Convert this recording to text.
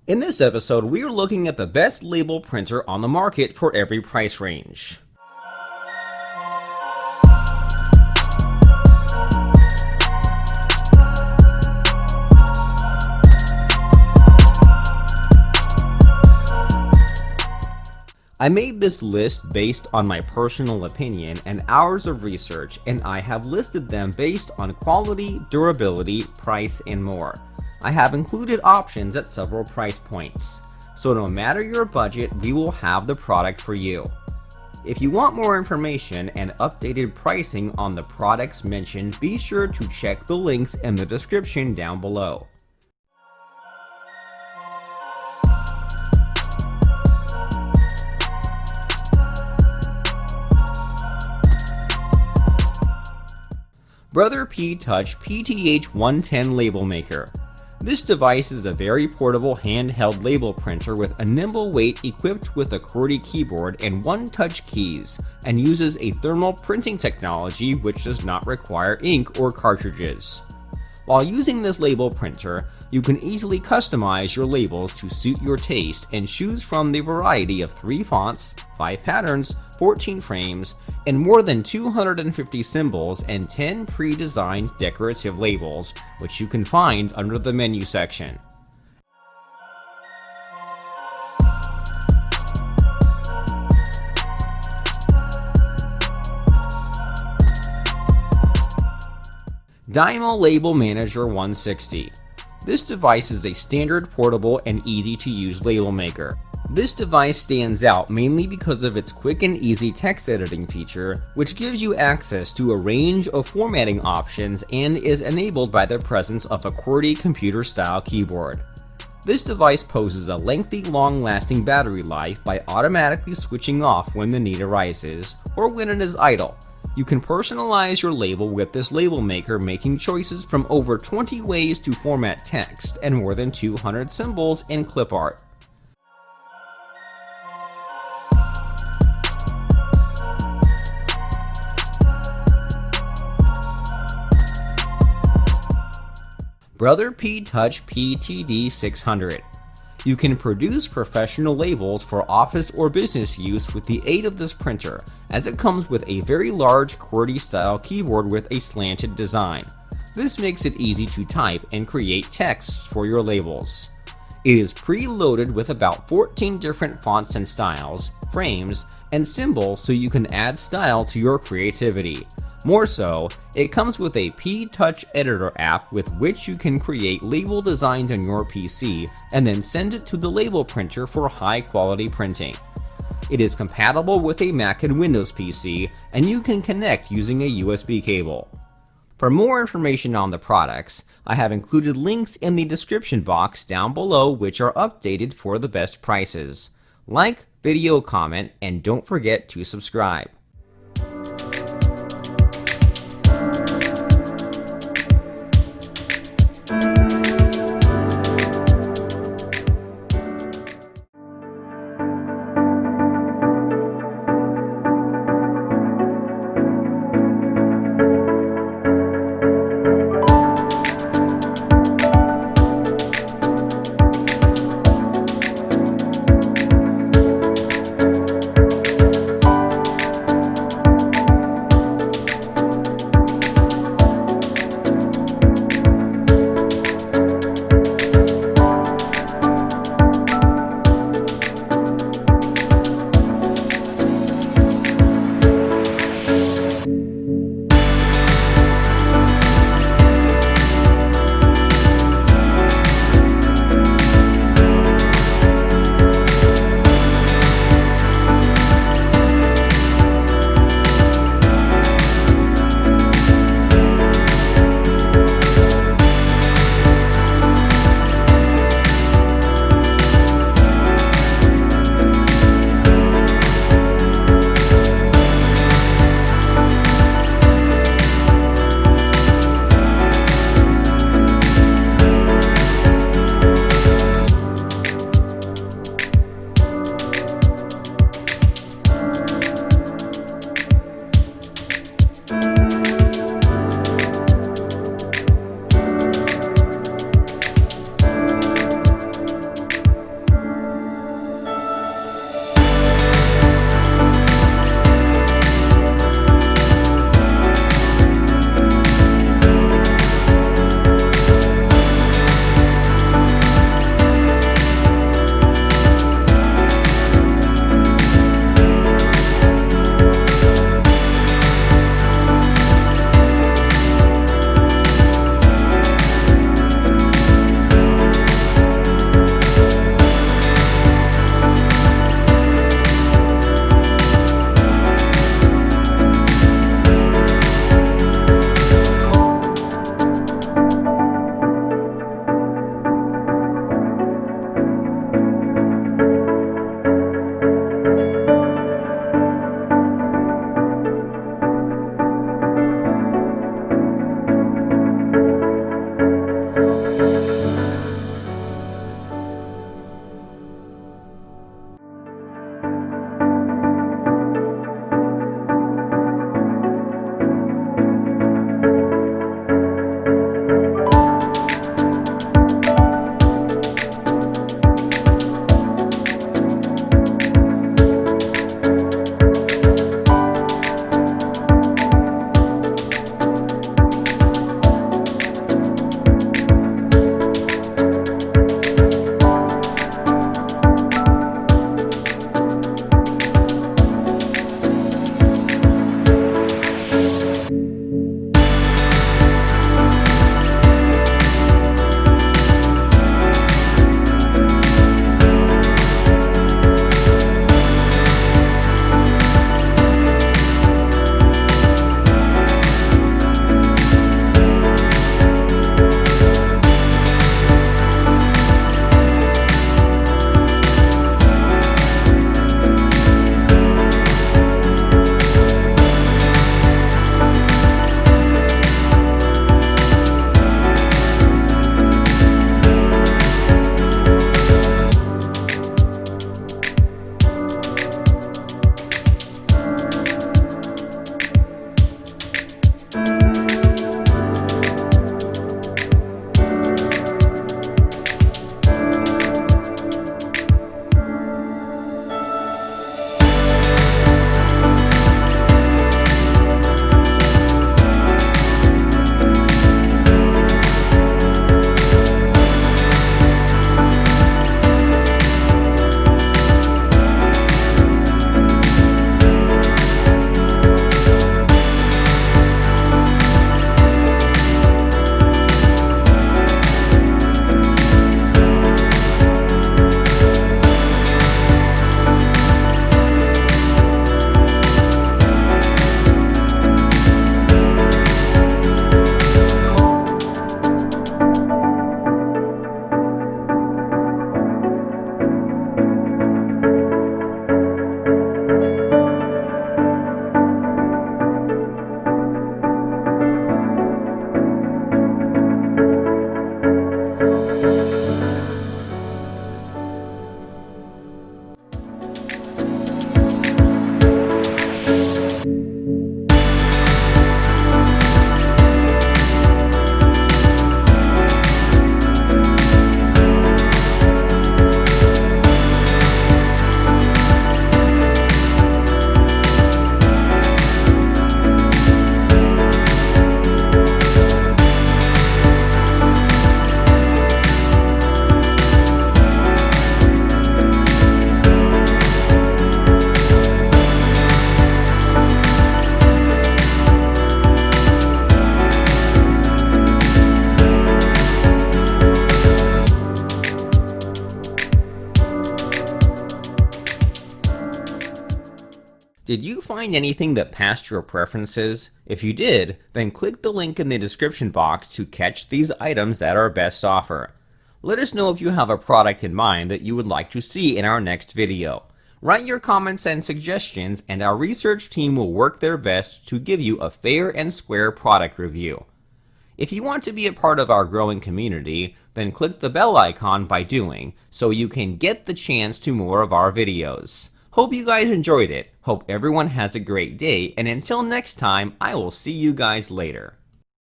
In this episode, we are looking at the best label printer on the market for every price range. I made this list based on my personal opinion and hours of research, and I have listed them based on quality, durability, price, and more. I have included options at several price points, so no matter your budget, we will have the product for you. If you want more information and updated pricing on the products mentioned, be sure to check the links in the description down below. Brother P Touch PTH110 Label Maker. This device is a very portable handheld label printer with a nimble weight equipped with a QWERTY keyboard and one-touch keys, and uses a thermal printing technology which does not require ink or cartridges. While using this label printer, you can easily customize your labels to suit your taste and choose from the variety of 3 fonts, 5 patterns, 14 frames, and more than 250 symbols and 10 pre-designed decorative labels, which you can find under the menu section. DYMO LabelManager 160. This device is a standard portable and easy to use label maker. This device stands out mainly because of its quick and easy text editing feature, which gives you access to a range of formatting options and is enabled by the presence of a QWERTY computer-style keyboard. This device poses a lengthy, long-lasting battery life by automatically switching off when the need arises, or when it is idle. You can personalize your label with this label maker, making choices from over 20 ways to format text and more than 200 symbols and clip art. Brother P Touch PTD600. You can produce professional labels for office or business use with the aid of this printer, as it comes with a very large QWERTY style keyboard with a slanted design. This makes it easy to type and create texts for your labels. It is pre-loaded with about 14 different fonts and styles, frames, and symbols, so you can add style to your creativity. More so, it comes with a P-Touch editor app with which you can create label designs on your PC and then send it to the label printer for high quality printing. It is compatible with a Mac and Windows PC, and you can connect using a USB cable. For more information on the products, I have included links in the description box down below which are updated for the best prices. Like, video, comment, and don't forget to subscribe. Did you find anything that passed your preferences? If you did, then click the link in the description box to catch these items at our best offer. Let us know if you have a product in mind that you would like to see in our next video. Write your comments and suggestions, and our research team will work their best to give you a fair and square product review. If you want to be a part of our growing community, then click the bell icon by doing, so you can get the chance to more of our videos. Hope you guys enjoyed it. Hope everyone has a great day, and until next time, I will see you guys later.